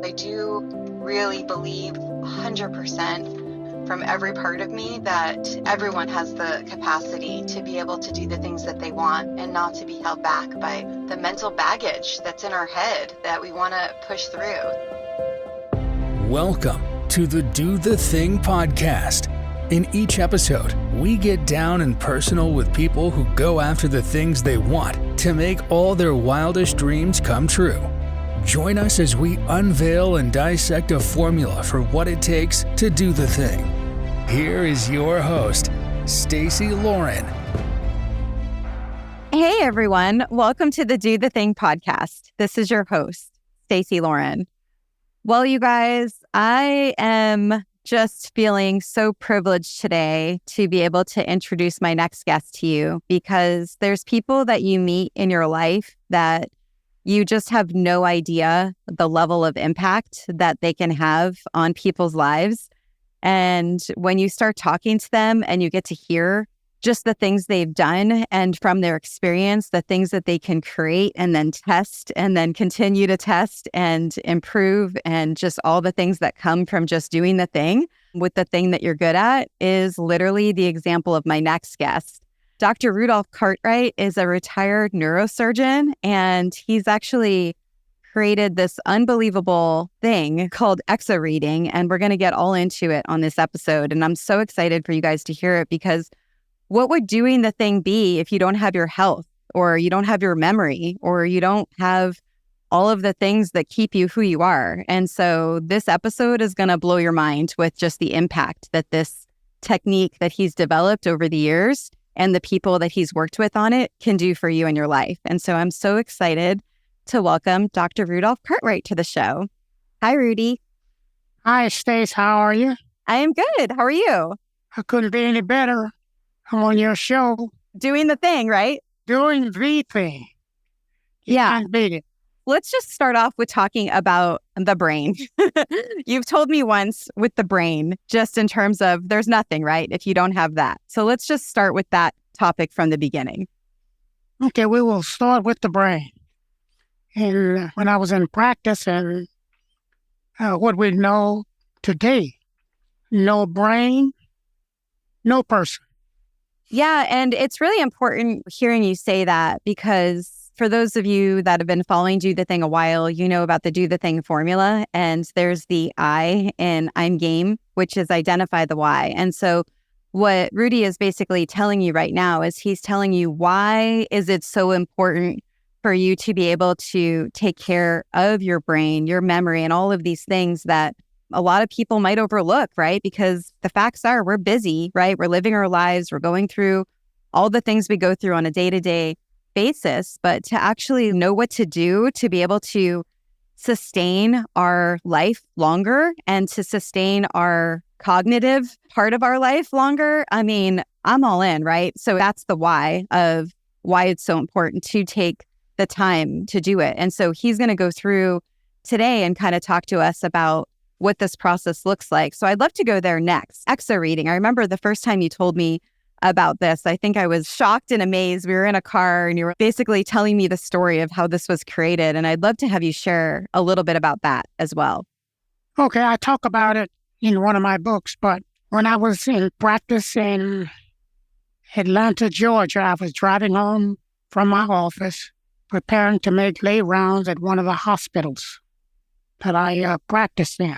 I do really believe 100% from every part of me that everyone has the capacity to be able to do the things that they want and not to be held back by the mental baggage that's in our head that we want to push through. Welcome to the Do the Thing podcast. In each episode, we get down and personal with people who go after the things they want to make all their wildest dreams come true. Join us as we unveil and dissect a formula for what it takes to do the thing. Here is your host, Stacey Lauren. Hey everyone, welcome to the Do the Thing podcast. This is your host, Stacey Lauren. Well, you guys, I am just feeling so privileged today to be able to introduce my next guest to you, because there's people that you meet in your life that you just have no idea the level of impact that they can have on people's lives. And when you start talking to them and you get to hear just the things they've done and from their experience, the things that they can create and then test and then continue to test and improve, and just all the things that come from just doing the thing with the thing that you're good at, is literally the example of my next guest. Dr. Rudolph Cartwright is a retired neurosurgeon, and he's actually created this unbelievable thing called Exereading, and we're going to get all into it on this episode. And I'm so excited for you guys to hear it, because what would doing the thing be if you don't have your health, or you don't have your memory, or you don't have all of the things that keep you who you are? And so this episode is going to blow your mind with just the impact that this technique that he's developed over the years and the people that he's worked with on it can do for you in your life. And so I'm so excited to welcome Dr. Rudolph Cartwright to the show. Hi, Rudy. Hi, Stace. How are you? I am good. How are you? I couldn't be any better. I'm on your show. Doing the thing, right? Doing the thing. You can't beat it. Let's just start off with talking about the brain. You've told me once with the brain, just in terms of there's nothing, right, if you don't have that. So let's just start with that topic from the beginning. Okay, we will start with the brain. And when I was in practice, and what we know today, no brain, no person. Yeah, and it's really important hearing you say that, because for those of you that have been following Do the Thing a while, you know about the Do the Thing formula. And there's the I in I'm game, which is identify the why. And so what Rudy is basically telling you right now is he's telling you, why is it so important for you to be able to take care of your brain, your memory, and all of these things that a lot of people might overlook, right? Because the facts are we're busy, right? We're living our lives. We're going through all the things we go through on a day-to-day basis, but to actually know what to do to be able to sustain our life longer and to sustain our cognitive part of our life longer, I mean, I'm all in, right? So that's the why of why it's so important to take the time to do it. And so he's going to go through today and kind of talk to us about what this process looks like. So I'd love to go there next. Exereading. I remember the first time you told me about this, I think I was shocked and amazed. We were in a car and you were basically telling me the story of how this was created. And I'd love to have you share a little bit about that as well. Okay, I talk about it in one of my books, but when I was in practice in Atlanta, Georgia, I was driving home from my office, preparing to make lay rounds at one of the hospitals that I practiced in.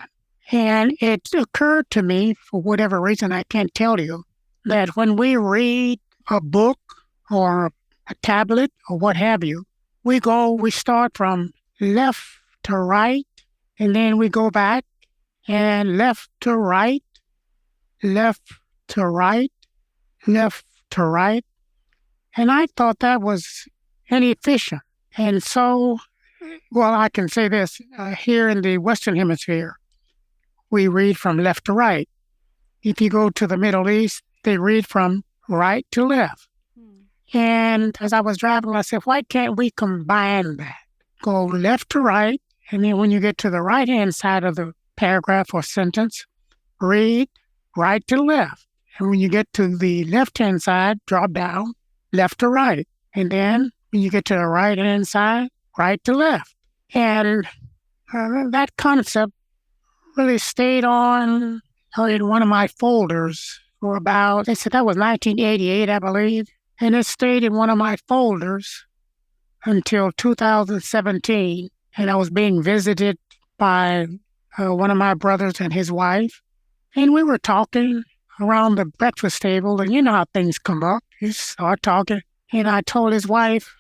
And it occurred to me, for whatever reason, I can't tell you, that when we read a book or a tablet or what have you, we start from left to right, and then we go back and left to right, left to right, left to right. And I thought that was inefficient. And so, well, I can say this, here in the Western Hemisphere, we read from left to right. If you go to the Middle East, they read from right to left. And as I was driving, I said, why can't we combine that? Go left to right, and then when you get to the right-hand side of the paragraph or sentence, read right to left. And when you get to the left-hand side, drop down, left to right. And then when you get to the right-hand side, right to left. And That concept really stayed on in one of my folders for about, they said that was 1988, I believe. And it stayed in one of my folders until 2017. And I was being visited by one of my brothers and his wife. And we were talking around the breakfast table, and you know how things come up. You start talking. And I told his wife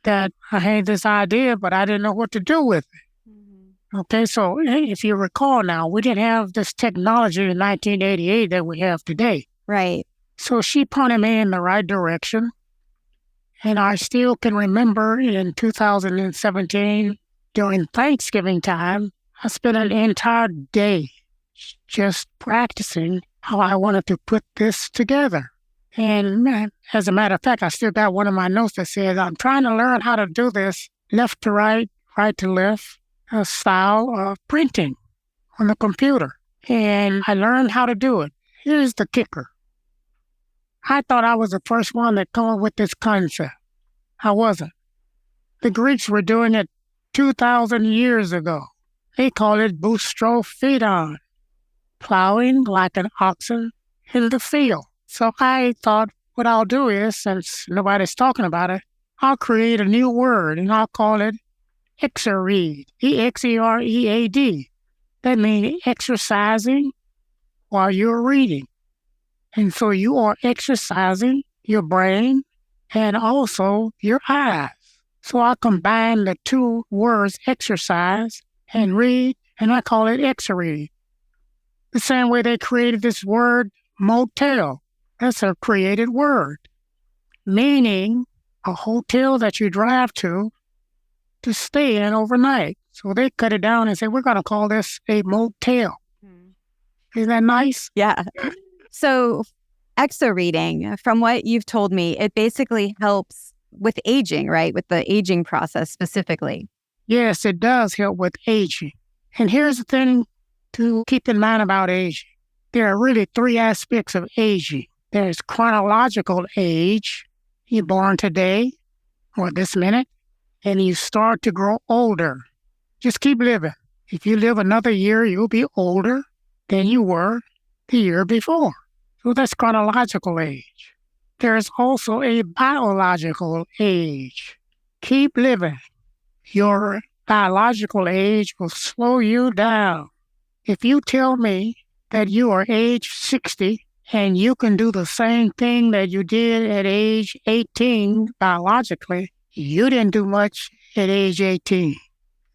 that I had this idea, but I didn't know what to do with it. Mm-hmm. Okay, so if you recall now, we didn't have this technology in 1988 that we have today. Right. So she pointed me in the right direction. And I still can remember in 2017, during Thanksgiving time, I spent an entire day just practicing how I wanted to put this together. And as a matter of fact, I still got one of my notes that says, I'm trying to learn how to do this left to right, right to left, style of printing on the computer. And I learned how to do it. Here's the kicker. I thought I was the first one that came up with this concept. I wasn't. The Greeks were doing it 2,000 years ago. They call it boustrophodon, plowing like an oxen in the field. So I thought what I'll do is, since nobody's talking about it, I'll create a new word and I'll call it Exeread, E-X-E-R-E-A-D. That means exercising while you're reading. And so you are exercising your brain and also your eyes. So I combine the two words, exercise and read, and I call it Exeread. The same way they created this word motel. That's a created word, meaning a hotel that you drive to stay in overnight. So they cut it down and say, we're going to call this a motel. Isn't that nice? Yeah. So Exereading, from what you've told me, it basically helps with aging, right? With the aging process specifically. Yes, it does help with aging. And here's the thing to keep in mind about aging. There are really three aspects of aging. There's chronological age. You're born today or this minute, and you start to grow older. Just keep living. If you live another year, you'll be older than you were the year before. So that's chronological age. There's also a biological age. Keep living. Your biological age will slow you down. If you tell me that you are age 60 and you can do the same thing that you did at age 18 biologically, you didn't do much at age 18.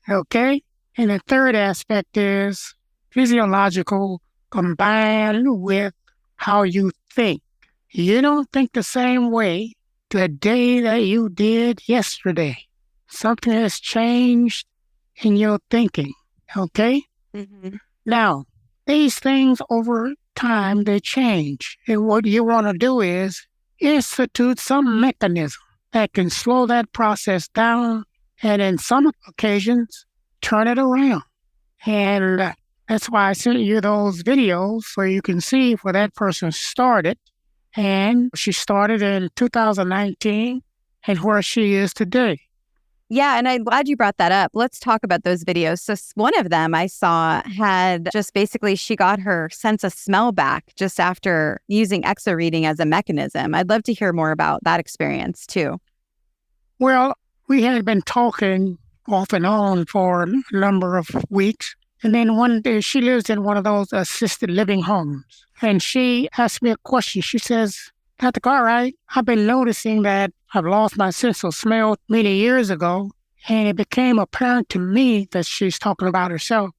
Okay? And the third aspect is physiological combined with how you think. You don't think the same way today that you did yesterday. Something has changed in your thinking. Okay? Mm-hmm. Now, these things over time, they change. And what you want to do is institute some mechanism that can slow that process down and in some occasions, turn it around. And that's why I sent you those videos so you can see where that person started. And she started in 2019 and where she is today. Yeah, and I'm glad you brought that up. Let's talk about those videos. So one of them I saw had just basically she got her sense of smell back just after using Exereading as a mechanism. I'd love to hear more about that experience too. Well, we had been talking off and on for a number of weeks. And then one day she lives in one of those assisted living homes. And she asked me a question. She says, Dr. Cartwright, I've been noticing that I've lost my sense of smell many years ago, and it became apparent to me that she's talking about herself,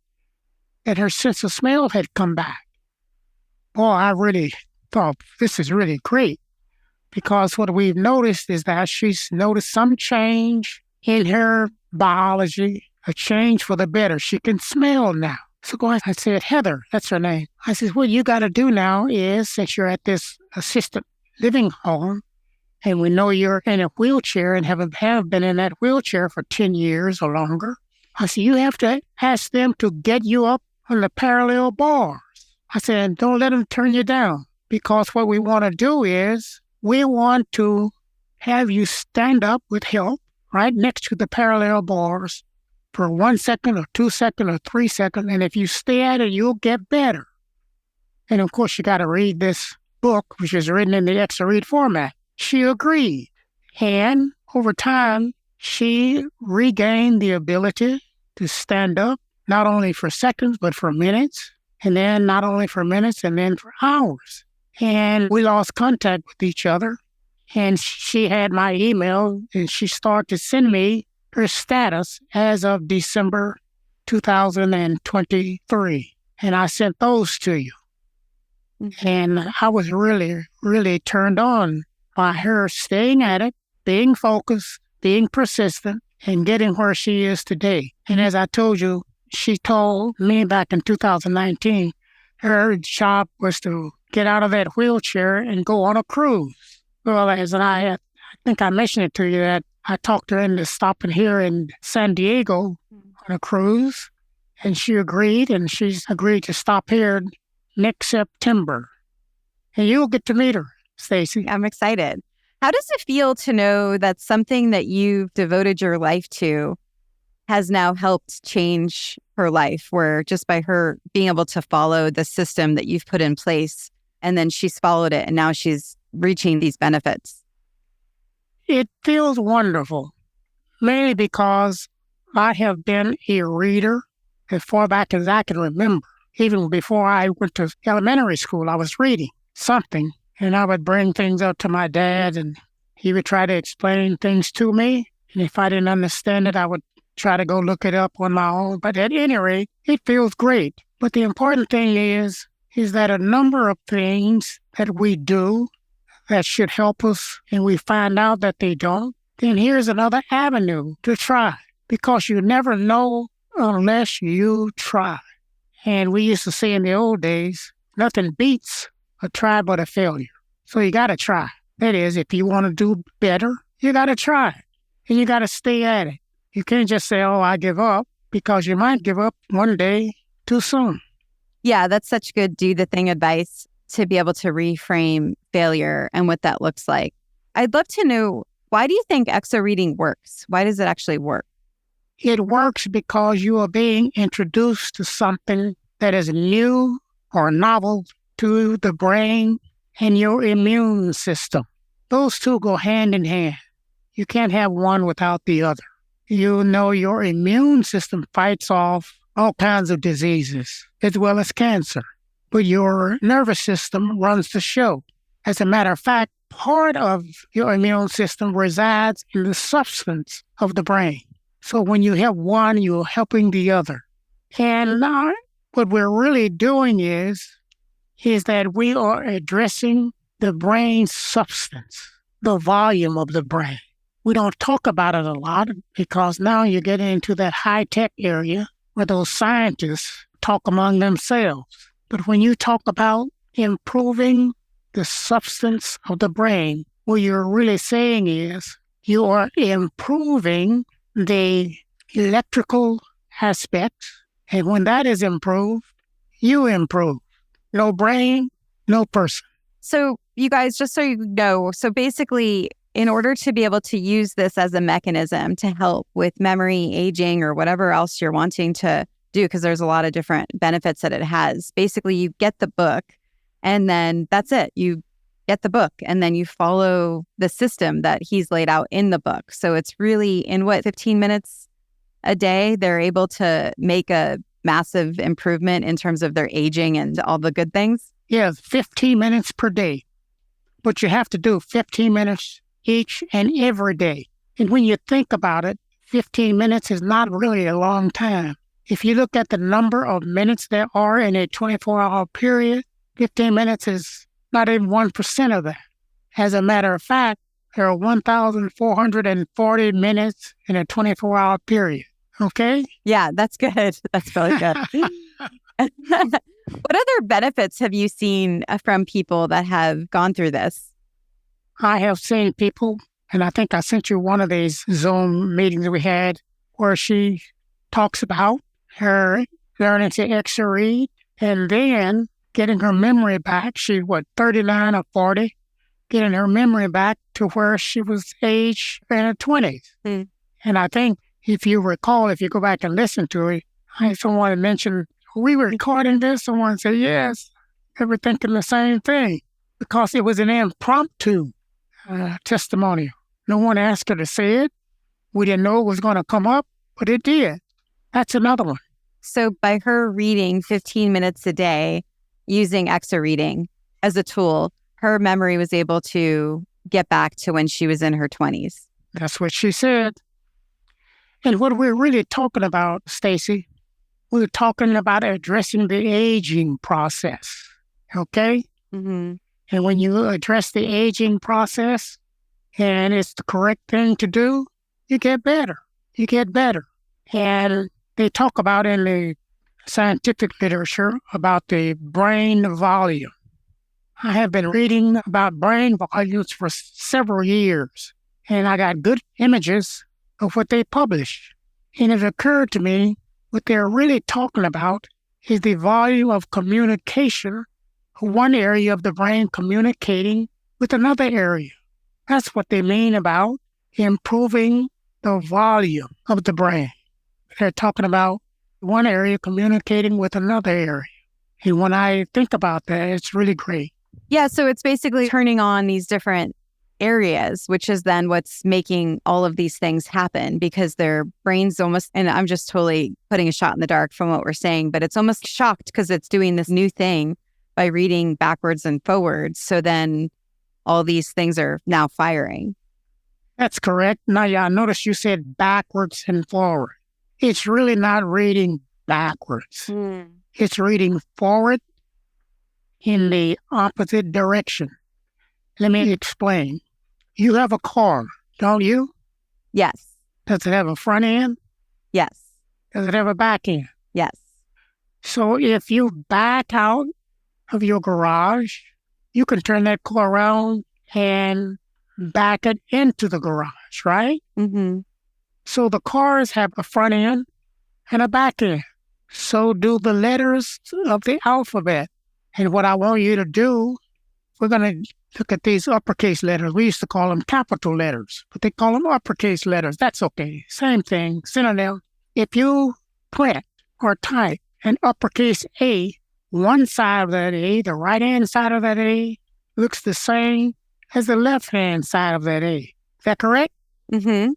that her sense of smell had come back. Boy, I really thought this is really great, because what we've noticed is that she's noticed some change in her biology, a change for the better. She can smell now. So I said, Heather, that's her name. I said, what you got to do now is, since you're at this assisted living home, and we know you're in a wheelchair and have been in that wheelchair for 10 years or longer, I said, you have to ask them to get you up on the parallel bars. I said, don't let them turn you down, because what we want to do is we want to have you stand up with help right next to the parallel bars for 1 second or 2 seconds or 3 seconds. And if you stay at it, you'll get better. And of course, you got to read this book, which is written in the Exeread format. She agreed. And over time, she regained the ability to stand up, not only for seconds, but for minutes. And then not only for minutes, and then for hours. And we lost contact with each other. And she had my email, and she started to send me her status as of December 2023. And I sent those to you. And I was really, really turned on by her staying at it, being focused, being persistent, and getting where she is today. And as I told you, she told me back in 2019, her job was to get out of that wheelchair and go on a cruise. Well, I think I mentioned it to you that I talked her into stopping here in San Diego on a cruise, and she agreed, and she's agreed to stop here next September. And you'll get to meet her, Stacey. I'm excited. How does it feel to know that something that you've devoted your life to has now helped change her life, where just by her being able to follow the system that you've put in place, and then she's followed it, and now she's reaching these benefits? It feels wonderful, mainly because I have been a reader as far back as I can remember. Even before I went to elementary school, I was reading something, and I would bring things up to my dad, and he would try to explain things to me. And if I didn't understand it, I would try to go look it up on my own. But at any rate, it feels great. But the important thing is that a number of things that we do that should help us, and we find out that they don't, then here's another avenue to try, because you never know unless you try. And we used to say in the old days, nothing beats a try but a failure. So you got to try. That is, if you want to do better, you got to try it. And you got to stay at it. You can't just say, oh, I give up, because you might give up one day too soon. Yeah, that's such good do the thing advice to be able to reframe failure and what that looks like. I'd love to know, why do you think Exereading works? Why does it actually work? It works because you are being introduced to something that is new or novel to the brain and your immune system. Those two go hand in hand. You can't have one without the other. You know, your immune system fights off all kinds of diseases, as well as cancer. But your nervous system runs the show. As a matter of fact, part of your immune system resides in the substance of the brain. So when you have one, you're helping the other. And now what we're really doing is that we are addressing the brain's substance, the volume of the brain. We don't talk about it a lot because now you're getting into that high-tech area where those scientists talk among themselves. But when you talk about improving the substance of the brain, what you're really saying is you are improving the electrical aspects. And when that is improved, you improve. No brain, no person. So you guys, just so you know, so basically, in order to be able to use this as a mechanism to help with memory, aging, or whatever else you're wanting to do, because there's a lot of different benefits that it has, basically you get the book and then that's it. You get the book and then you follow the system that he's laid out in the book. So it's really in 15 minutes a day, they're able to make a massive improvement in terms of their aging and all the good things. Yeah, 15 minutes per day. But you have to do 15 minutes each and every day. And when you think about it, 15 minutes is not really a long time. If you look at the number of minutes there are in a 24-hour period, 15 minutes is not even 1% of that. As a matter of fact, there are 1,440 minutes in a 24-hour period. Okay? Yeah, that's good. That's really good. What other benefits have you seen from people that have gone through this? I have seen people, and I think I sent you one of these Zoom meetings we had where she talks about her learning to Exeread and then getting her memory back. She's 39 or 40, getting her memory back to where she was age in her 20s. And I think If you recall, if you go back and listen to it, someone mentioned, we were recording this. Someone said, yes, they were thinking the same thing because it was an impromptu testimonial. No one asked her to say it. We didn't know it was going to come up, but it did. That's another one. So by her reading 15 minutes a day using Exereading as a tool, her memory was able to get back to when she was in her 20s. That's what she said. And what we're really talking about, Stacey, we're talking about addressing the aging process, okay? Mm-hmm. And when you address the aging process and it's the correct thing to do, you get better. You get better. And they talk about in the scientific literature about the brain volume. I have been reading about brain volumes for several years, and I got good images of what they publish. And it occurred to me what they're really talking about is the volume of communication, one area of the brain communicating with another area. That's what they mean about improving the volume of the brain. They're talking about one area communicating with another area. And when I think about that, it's really great. Yeah, so it's basically turning on these different areas, which is then what's making all of these things happen because their brains almost, and I'm just totally putting a shot in the dark from what we're saying, but it's almost shocked because it's doing this new thing by reading backwards and forwards. So then all these things are now firing. That's correct. Now, yeah, I noticed you said backwards and forward. It's really not reading backwards. It's reading forward in the opposite direction. Let me explain. You have a car, don't you? Yes. Does it have a front end? Yes. Does it have a back end? Yes. So if you back out of your garage, you can turn that car around and back it into the garage, right? Mm-hmm. So the cars have a front end and a back end. So do the letters of the alphabet. And what I want you to do, we're going to look at these uppercase letters. We used to call them capital letters, but they call them uppercase letters. That's okay. Same thing, synonym. If you print or type an uppercase A, one side of that A, the right-hand side of that A, looks the same as the left-hand side of that A. Is that correct? Mm-hmm.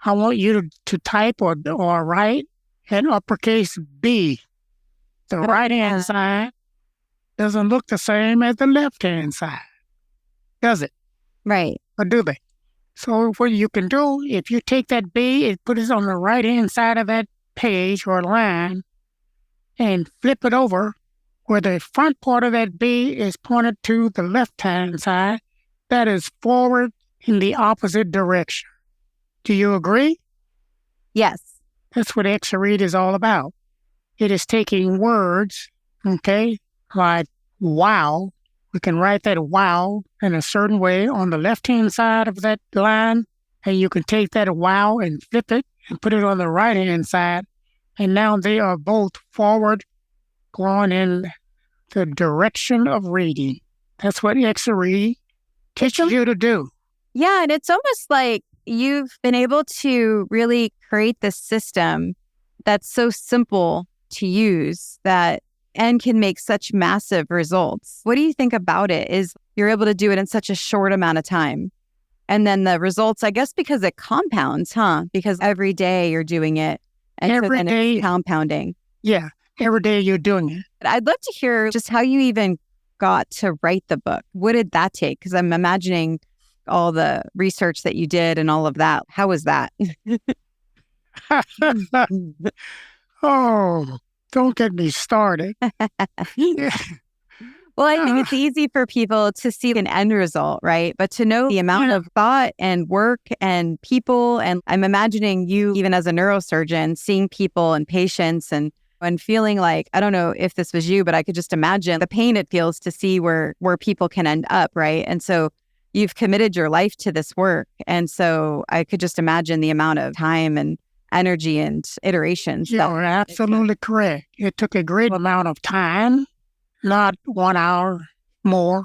I want you to type or write an uppercase B. The right-hand side doesn't look the same as the left-hand side, does it? Right. Or do they? So what you can do, if you take that B and put it on the right-hand side of that page or line and flip it over, where the front part of that B is pointed to the left-hand side, that is forward in the opposite direction. Do you agree? Yes. That's what Exeread is all about. It is taking words, okay, like wow. We can write that wow in a certain way on the left-hand side of that line, and you can take that wow and flip it and put it on the right-hand side, and now they are both forward, going in the direction of reading. That's what Exeread teaches you to do. Yeah, and it's almost like you've been able to really create this system that's so simple to use and can make such massive results. What do you think about it? Is you're able to do it in such a short amount of time? And then the results, I guess, because it compounds, huh? Because every day you're doing it. And every day, it's compounding. Yeah, every day you're doing it. I'd love to hear just how you even got to write the book. What did that take? Because I'm imagining all the research that you did and all of that. How was that? Oh, don't get me started. Yeah. Well, I think it's easy for people to see an end result, right? But to know the amount of thought and work and people, and I'm imagining you, even as a neurosurgeon, seeing people and patients and feeling like, I don't know if this was you, but I could just imagine the pain it feels to see where people can end up, right? And so you've committed your life to this work. And so I could just imagine the amount of time and energy and iterations. You're absolutely correct. It took a great amount of time, not 1 hour more,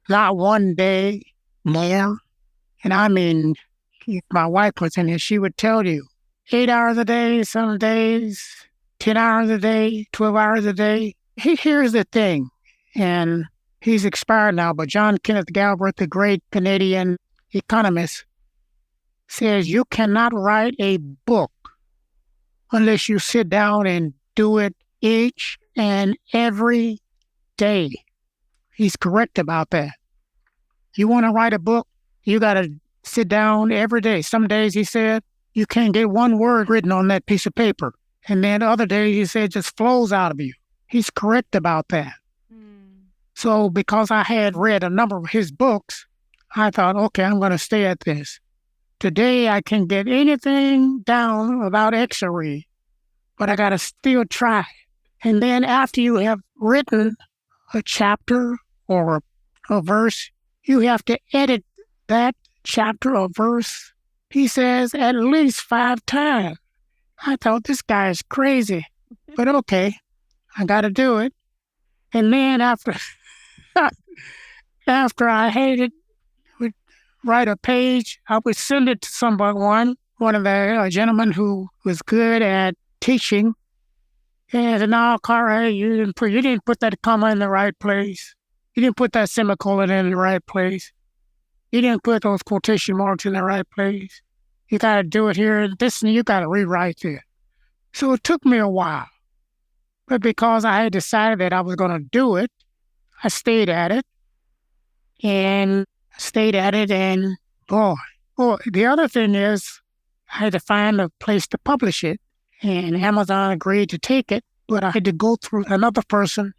not one day more. And I mean, if my wife was in here, she would tell you, 8 hours a day, some days 10 hours a day, 12 hours a day. Here's the thing, and he's expired now, but John Kenneth Galbraith, the great Canadian economist, says you cannot write a book unless you sit down and do it each and every day. He's correct about that. You want to write a book, you got to sit down every day. Some days, he said, you can't get one word written on that piece of paper. And then other days, he said, it just flows out of you. He's correct about that. So because I had read a number of his books, I thought, okay, I'm going to stay at this. Today, I can get anything down about Exereading, but I got to still try. And then after you have written a chapter or a verse, you have to edit that chapter or verse, he says, at least 5 times. I thought, this guy is crazy, but okay, I got to do it. And then after I had it, would write a page, I would send it to someone, one of the gentlemen who was good at teaching. And said, no, Cartwright, you didn't put that comma in the right place. You didn't put that semicolon in the right place. You didn't put those quotation marks in the right place. You got to do it here. This, and you got to rewrite it. So it took me a while. But because I had decided that I was going to do it, I stayed at it. And boy, the other thing is I had to find a place to publish it. And Amazon agreed to take it, but I had to go through another person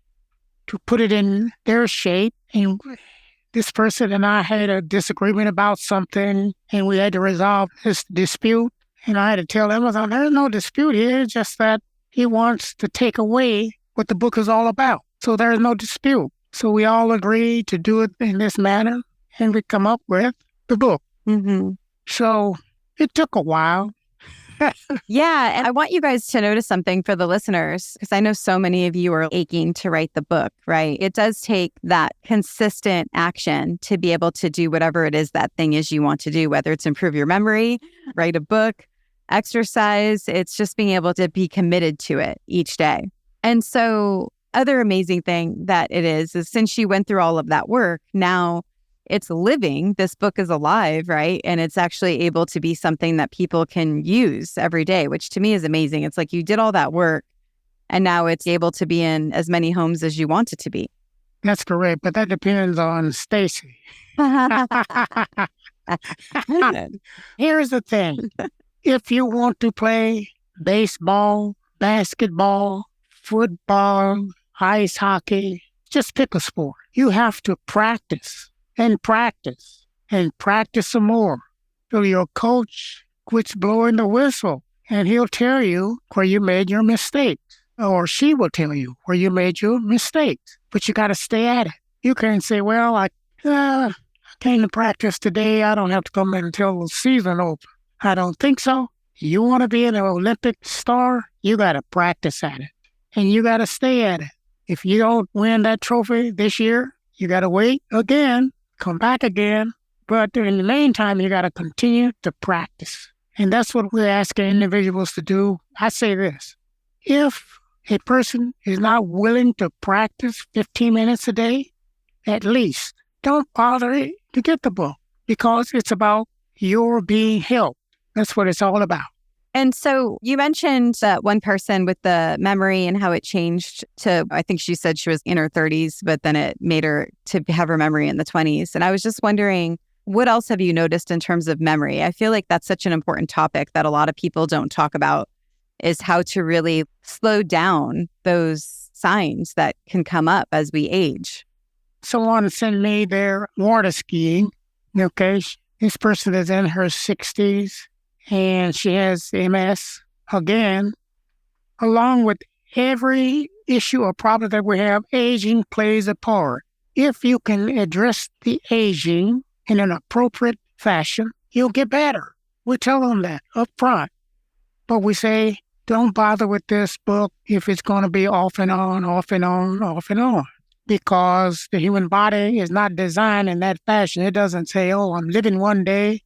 to put it in their shape. And this person and I had a disagreement about something, and we had to resolve this dispute. And I had to tell Amazon, there's no dispute here, it's just that he wants to take away what the book is all about. So there's no dispute. So we all agreed to do it in this manner, and we come up with the book. Mm-hmm. So it took a while. Yeah. And I want you guys to notice something for the listeners, because I know so many of you are aching to write the book, right? It does take that consistent action to be able to do whatever it is that thing is you want to do, whether it's improve your memory, write a book, exercise. It's just being able to be committed to it each day. And so other amazing thing that it is since you went through all of that work, now it's living. This book is alive, right? And it's actually able to be something that people can use every day, which to me is amazing. It's like you did all that work and now it's able to be in as many homes as you want it to be. That's correct, but that depends on Stacey. Here's the thing. If you want to play baseball, basketball, football, ice hockey, just pick a sport. You have to practice and practice and practice some more till your coach quits blowing the whistle, and he'll tell you where you made your mistakes, or she will tell you where you made your mistakes. But you got to stay at it. You can't say, well, I came to practice today. I don't have to come in until the season opens. I don't think so. You want to be an Olympic star, you got to practice at it, and you got to stay at it. If you don't win that trophy this year, you got to wait again, come back again. But in the meantime, you got to continue to practice. And that's what we're asking individuals to do. I say this, if a person is not willing to practice 15 minutes a day, at least, don't bother to get the book, because it's about your being helped. That's what it's all about. And so you mentioned that one person with the memory and how it changed to, I think she said she was in her 30s, but then it made her to have her memory in the 20s. And I was just wondering, what else have you noticed in terms of memory? I feel like that's such an important topic that a lot of people don't talk about, is how to really slow down those signs that can come up as we age. Someone sent me their water skiing. Okay, this person is in her 60s. And she has MS again, along with every issue or problem that we have. Aging plays a part. If you can address the aging in an appropriate fashion, you'll get better. We tell them that up front. But we say, don't bother with this book if it's going to be off and on, off and on, off and on. Because the human body is not designed in that fashion. It doesn't say, oh, I'm living one day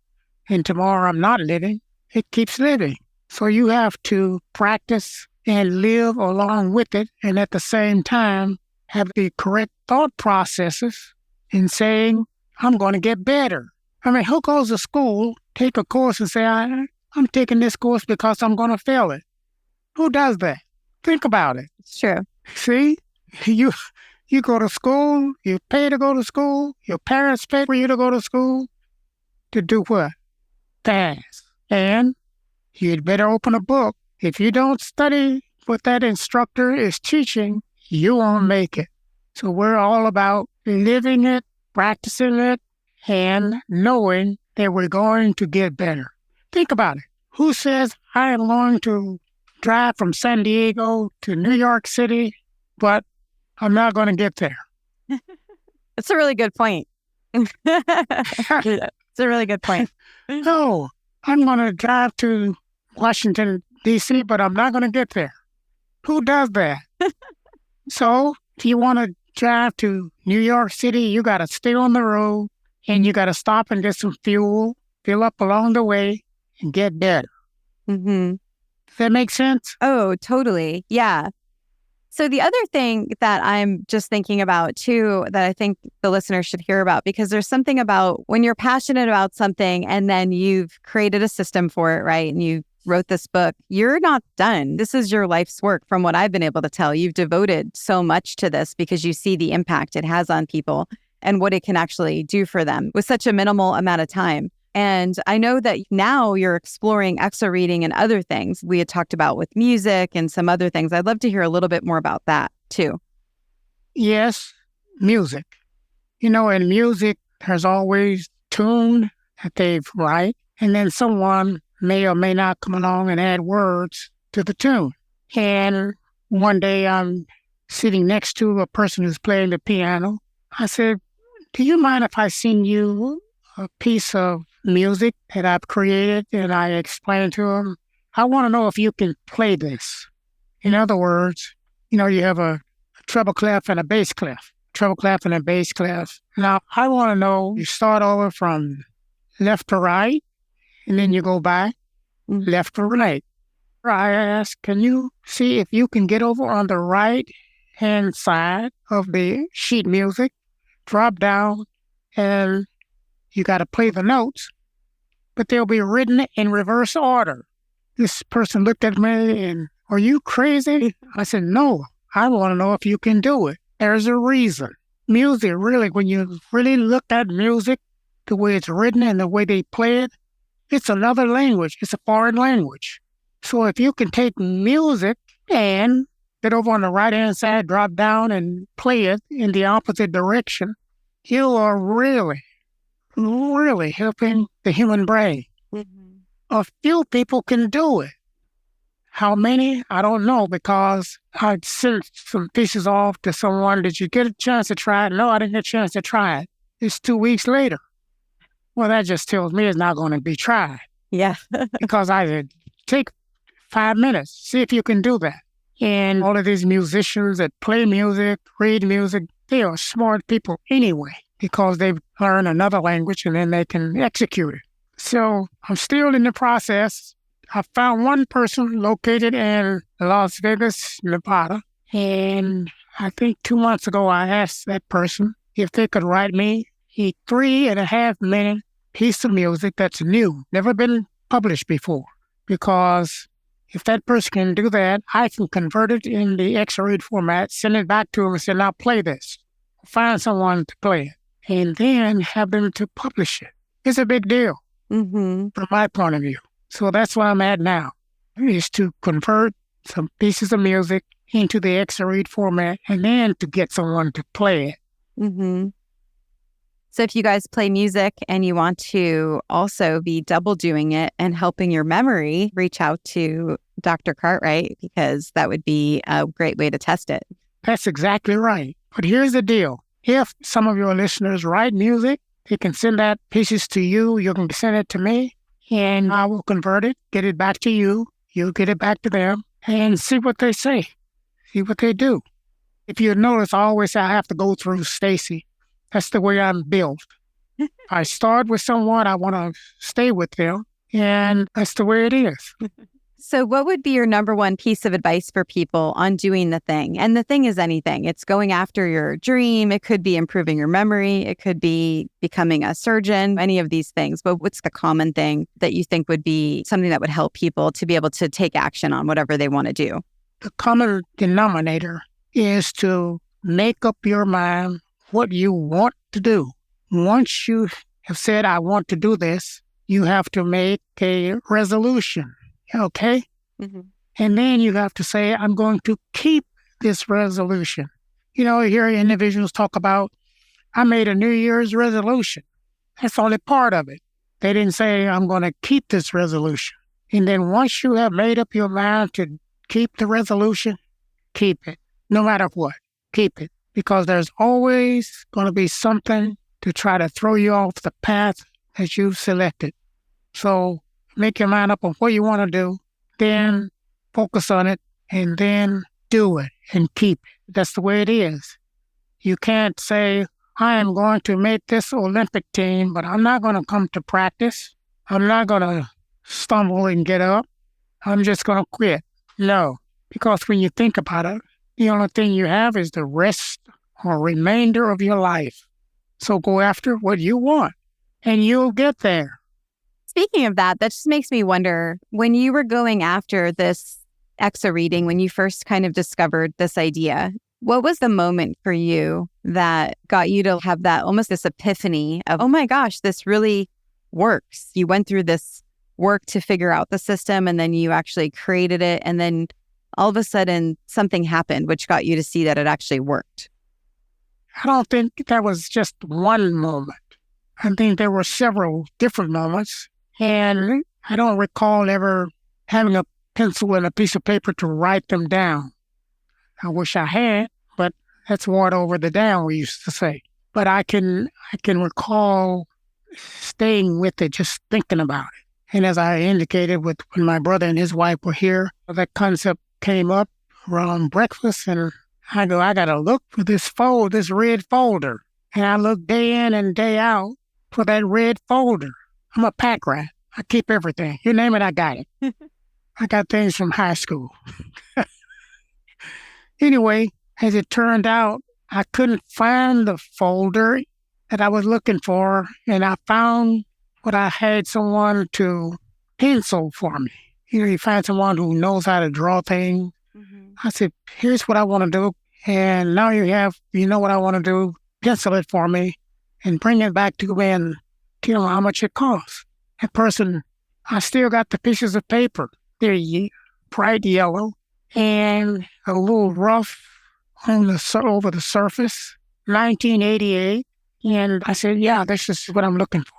and tomorrow I'm not living. It keeps living. So you have to practice and live along with it, and at the same time, have the correct thought processes in saying, I'm going to get better. I mean, who goes to school, take a course and say, I'm taking this course because I'm going to fail it? Who does that? Think about it. It's true. See, you go to school, you pay to go to school, your parents pay for you to go to school to do what? Pass. And you'd better open a book. If you don't study what that instructor is teaching, you won't make it. So we're all about living it, practicing it, and knowing that we're going to get better. Think about it. Who says, I am going to drive from San Diego to New York City, but I'm not going to get there? It's a really good point. It's a really good point. No, I'm going to drive to Washington, D.C., but I'm not going to get there. Who does that? So if you want to drive to New York City, you got to stay on the road, and you got to stop and get some fuel, fill up along the way, and get better. Mm-hmm. Does that make sense? Oh, totally. Yeah. So the other thing that I'm just thinking about too, that I think the listeners should hear about, because there's something about when you're passionate about something and then you've created a system for it, right? And you wrote this book, you're not done. This is your life's work. From what I've been able to tell, you've devoted so much to this because you see the impact it has on people and what it can actually do for them with such a minimal amount of time. And I know that now you're exploring Exereading and other things we had talked about with music and some other things. I'd love to hear a little bit more about that too. Yes, music. In music, there's always tune that they write, and then someone may or may not come along and add words to the tune. And one day I'm sitting next to a person who's playing the piano. I said, do you mind if I send you a piece of music that I've created? And I explained to him, I want to know if you can play this. In other words, you have a treble clef and a bass clef, treble clef and a bass clef. Now, I want to know, you start over from left to right, and then you go back left to right. I asked, can you see if you can get over on the right-hand side of the sheet music, drop down, and you got to play the notes, but they'll be written in reverse order. This person looked at me and, are you crazy? I said, no, I want to know if you can do it. There's a reason. Music, really, when you really look at music, the way it's written and the way they play it, it's another language. It's a foreign language. So if you can take music and get over on the right-hand side, drop down and play it in the opposite direction, you are really helping the human brain. Mm-hmm. A few people can do it. How many? I don't know, because I sent some pieces off to someone. Did you get a chance to try it? No, I didn't get a chance to try it. It's 2 weeks later. Well, that just tells me it's not going to be tried. Yeah. Because I said, take 5 minutes, see if you can do that. And all of these musicians that play music, read music, they are smart people anyway, because they've learned another language and then they can execute it. So I'm still in the process. I found one person located in Las Vegas, Nevada. And I think 2 months ago, I asked that person if they could write me a 3.5-minute piece of music that's new, never been published before. Because if that person can do that, I can convert it in the Exeread format, send it back to them and say, now play this. Find someone to play it, and then have them to publish it. It's a big deal from my point of view. So that's where I'm at now, is to convert some pieces of music into the Exeread format and then to get someone to play it. Mm-hmm. So if you guys play music and you want to also be double doing it and helping your memory, reach out to Dr. Cartwright, because that would be a great way to test it. That's exactly right. But here's the deal. If some of your listeners write music, they can send that pieces to you. You can send it to me, and I will convert it, get it back to you. You'll get it back to them, and see what they say, see what they do. If you notice, I always say I have to go through Stacey. That's the way I'm built. I start with someone, I want to stay with them, and that's the way it is. So what would be your number one piece of advice for people on doing the thing? And the thing is anything. It's going after your dream. It could be improving your memory. It could be becoming a surgeon, any of these things. But what's the common thing that you think would be something that would help people to be able to take action on whatever they want to do? The common denominator is to make up your mind what you want to do. Once you have said, I want to do this, you have to make a resolution. Okay? Mm-hmm. And then you have to say, I'm going to keep this resolution. You hear individuals talk about, I made a New Year's resolution. That's only part of it. They didn't say, I'm going to keep this resolution. And then once you have made up your mind to keep the resolution, keep it. No matter what, keep it. Because there's always going to be something to try to throw you off the path that you've selected. So make your mind up on what you want to do, then focus on it, and then do it and keep it. That's the way it is. You can't say, I am going to make this Olympic team, but I'm not going to come to practice. I'm not going to stumble and get up. I'm just going to quit. No, because when you think about it, the only thing you have is the rest or remainder of your life. So go after what you want, and you'll get there. Speaking of that, just makes me wonder, when you were going after this Exereading, when you first kind of discovered this idea, what was the moment for you that got you to have that almost this epiphany of, oh my gosh, this really works? You went through this work to figure out the system, and then you actually created it, and then all of a sudden something happened which got you to see that it actually worked. I don't think that was just one moment. I think there were several different moments. And I don't recall ever having a pencil and a piece of paper to write them down. I wish I had, but that's water over the dam, we used to say. But I can recall staying with it, just thinking about it. And as I indicated, when my brother and his wife were here, that concept came up around breakfast, and I got to look for this red folder. And I look day in and day out for that red folder. I'm a pack rat. I keep everything. You name it, I got it. I got things from high school. Anyway, as it turned out, I couldn't find the folder that I was looking for, and I found what I had someone to pencil for me. You find someone who knows how to draw things. Mm-hmm. I said, here's what I want to do, and now you know what I want to do, pencil it for me, and bring it back to me and tell me how much it costs. That person, I still got the pieces of paper. They're bright yellow and a little rough over the surface, 1988. And I said, yeah, this is what I'm looking for.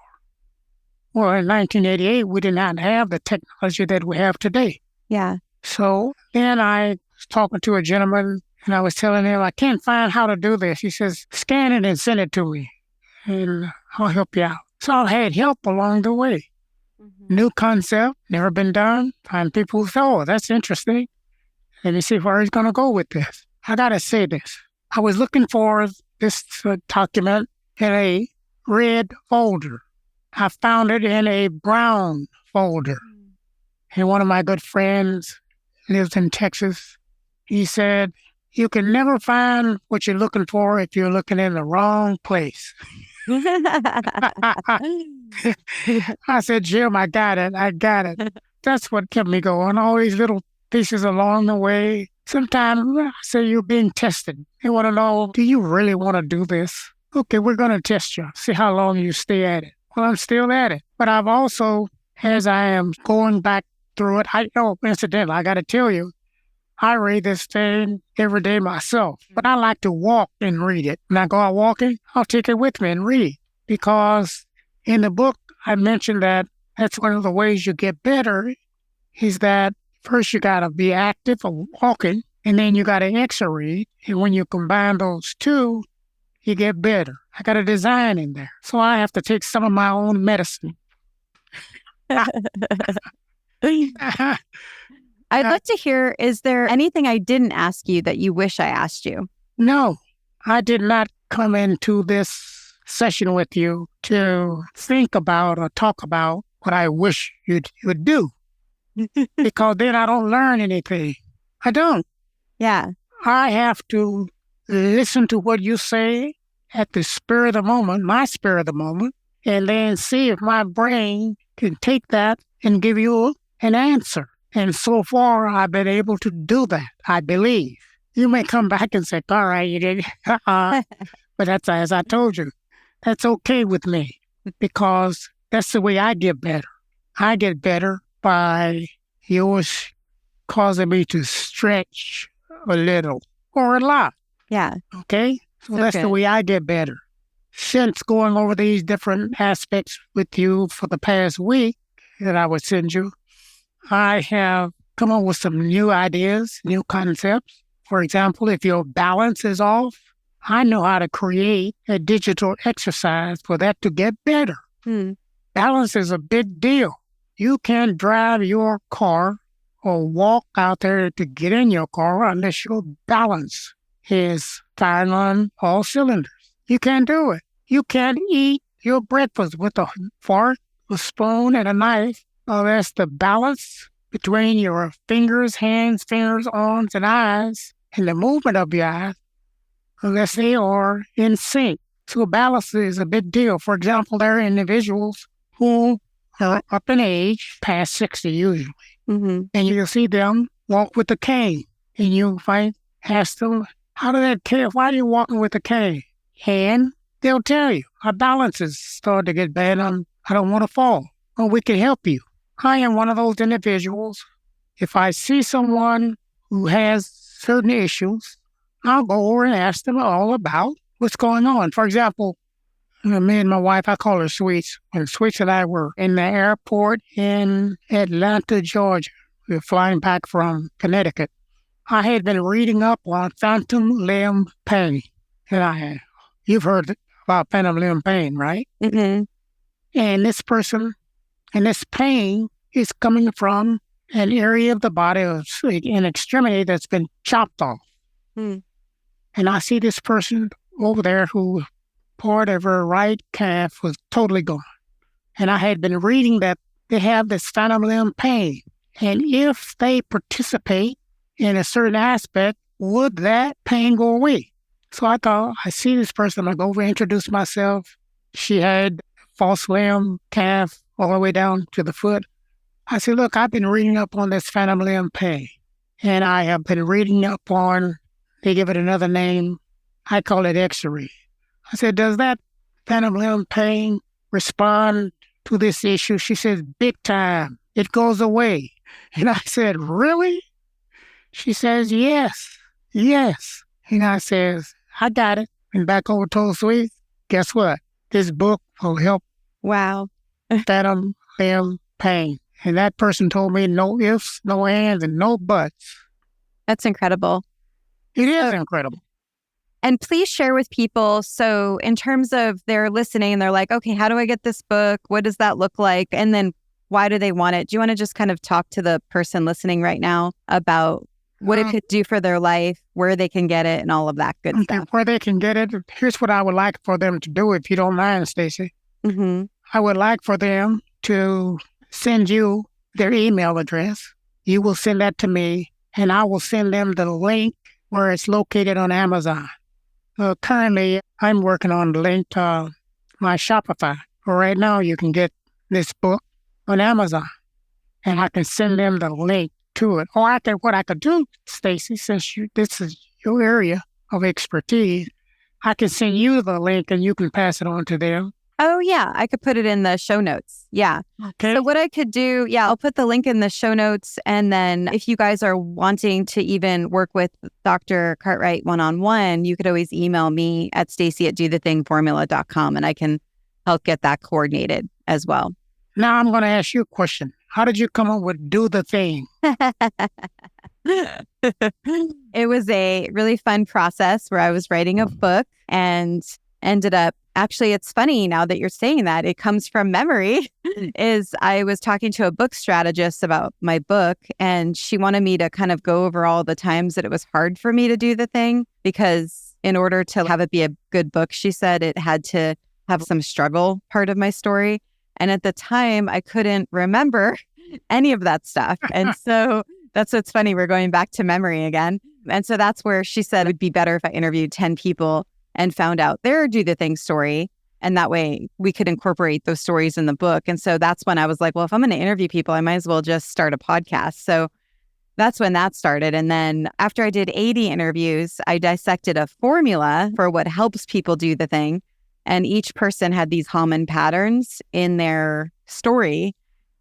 Well, in 1988, we did not have the technology that we have today. Yeah. So then I was talking to a gentleman, and I was telling him, I can't find how to do this. He says, scan it and send it to me, and I'll help you out. So I had help along the way. Mm-hmm. New concept, never been done. Find people who say, oh, that's interesting. Let me see where he's going to go with this. I got to say this. I was looking for this document in a red folder. I found it in a brown folder. And one of my good friends lives in Texas. He said, you can never find what you're looking for if you're looking in the wrong place. I said, Jim, I got it. That's what kept me going. All these little pieces along the way. Sometimes I say you're being tested. They want to know, do you really want to do this? Okay, we're going to test you. See how long you stay at it. Well, I'm still at it. But I've also, as I am going back through it, incidentally, I got to tell you, I read this thing every day myself, but I like to walk and read it. When I go out walking, I'll take it with me and read. Because in the book, I mentioned that that's one of the ways you get better is that first you got to be active or walking, and then you got to Exeread. And when you combine those two, you get better. I got a design in there. So I have to take some of my own medicine. I'd like to hear, is there anything I didn't ask you that you wish I asked you? No, I did not come into this session with you to think about or talk about what I wish you would do. because then I don't learn anything. I don't. Yeah. I have to listen to what you say at the spur of the moment, my spur of the moment, and then see if my brain can take that and give you an answer. And so far, I've been able to do that, I believe. You may come back and say, all right, you did. But that's, as I told you, that's okay with me because that's the way I get better. I get better by yours causing me to stretch a little or a lot. Yeah. Okay? So that's the way I get better. Since going over these different aspects with you for the past week that I would send you, I have come up with some new ideas, new concepts. For example, if your balance is off, I know how to create a digital exercise for that to get better. Balance is a big deal. You can't drive your car or walk out there to get in your car unless your balance is firing on all cylinders. You can't do it. You can't eat your breakfast with a fork, a spoon, and a knife unless the balance between your fingers, hands, arms, and eyes, and the movement of your eyes, unless they are in sync. So balance is a big deal. For example, there are individuals who are up in age, past 60 usually, and you'll see them walk with a cane, and you might ask them, how did that cane, why are you walking with a cane? And they'll tell you, our balance is starting to get bad, I don't want to fall. Well, we can help you. I am one of those individuals. If I see someone who has certain issues, I'll go over and ask them all about what's going on. For example, me and my wife, I call her Sweets, and Sweets and I were in the airport in Atlanta, Georgia. We were flying back from Connecticut. I had been reading up on phantom limb pain. And you've heard about phantom limb pain, right? And this pain is coming from an area of the body, an extremity that's been chopped off. And I see this person over there who part of her right calf was totally gone. And I had been reading that they have this phantom limb pain. And if they participate in a certain aspect, would that pain go away? So I thought, I see this person, I go over and introduce myself. She had false limb, calf, all the way down to the foot. I said, look, I've been reading up on this phantom limb pain. And I have been reading up on, they give it another name, I call it Exereading. I said, does that phantom limb pain respond to this issue? She says, big time. It goes away. And I said, really? She says, yes. And I says, I got it. And back over to Sweet, guess what? This book will help. Wow. Phantom limb pain. And that person told me no ifs, no ands, and no buts. That's incredible. It is incredible. And please share with people. So in terms of they're listening and they're like, okay, how do I get this book? What does that look like? And then why do they want it? Do you want to just kind of talk to the person listening right now about what it could do for their life, where they can get it, and all of that good stuff? Where they can get it, here's what I would like for them to do, if you don't mind, Stacey. I would like for them to send you their email address. You will send that to me, and I will send them the link where it's located on Amazon. Currently, I'm working on the link to my Shopify. Right now, you can get this book on Amazon, and I can send them the link to it. Or what I could do, Stacey, since this is your area of expertise, I can send you the link, and you can pass it on to them. Oh, yeah. I could put it in the show notes. Yeah. Okay. So what I could do, I'll put the link in the show notes. And then if you guys are wanting to even work with Dr. Cartwright one-on-one, you could always email me at Stacey@dothethingformula.com, and I can help get that coordinated as well. Now I'm going to ask you a question. How did you come up with Do the Thing? It was a really fun process where I was writing a book and ended up, actually, it's funny now that you're saying that, it comes from memory, is I was talking to a book strategist about my book, and she wanted me to kind of go over all the times that it was hard for me to do the thing, because in order to have it be a good book, she said it had to have some struggle part of my story. And at the time, I couldn't remember any of that stuff. And so that's what's funny. We're going back to memory again. And so that's where she said it would be better if I interviewed 10 people and found out their do the thing story. And that way we could incorporate those stories in the book. And so that's when I was like, well, if I'm going to interview people, I might as well just start a podcast. So that's when that started. And then after I did 80 interviews, I dissected a formula for what helps people do the thing. And each person had these common patterns in their story.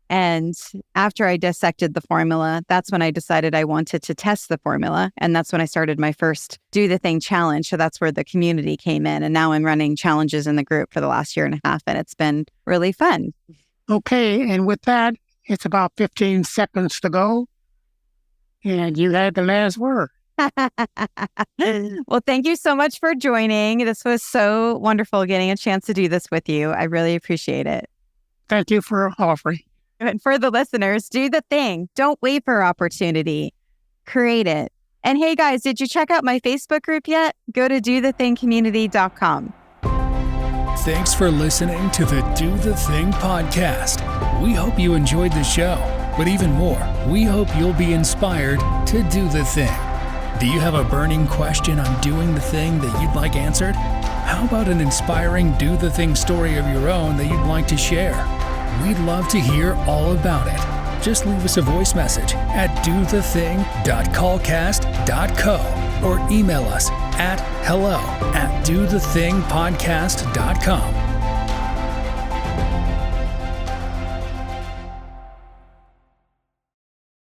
And after I dissected the formula, that's when I decided I wanted to test the formula. And that's when I started my first Do the Thing challenge. So that's where the community came in. And now I'm running challenges in the group for the last year and a half. And it's been really fun. Okay. And with that, it's about 15 seconds to go. And you had the last word. Well, thank you so much for joining. This was so wonderful getting a chance to do this with you. I really appreciate it. Thank you for offering. And for the listeners, do the thing. Don't wait for opportunity. Create it. And hey, guys, did you check out my Facebook group yet? Go to dothethingcommunity.com. Thanks for listening to the Do the Thing podcast. We hope you enjoyed the show, but even more, we hope you'll be inspired to do the thing. Do you have a burning question on doing the thing that you'd like answered? How about an inspiring do the thing story of your own that you'd like to share? We'd love to hear all about it. Just leave us a voice message at dothething.callcast.co or email us at hello@dothethingpodcast.com.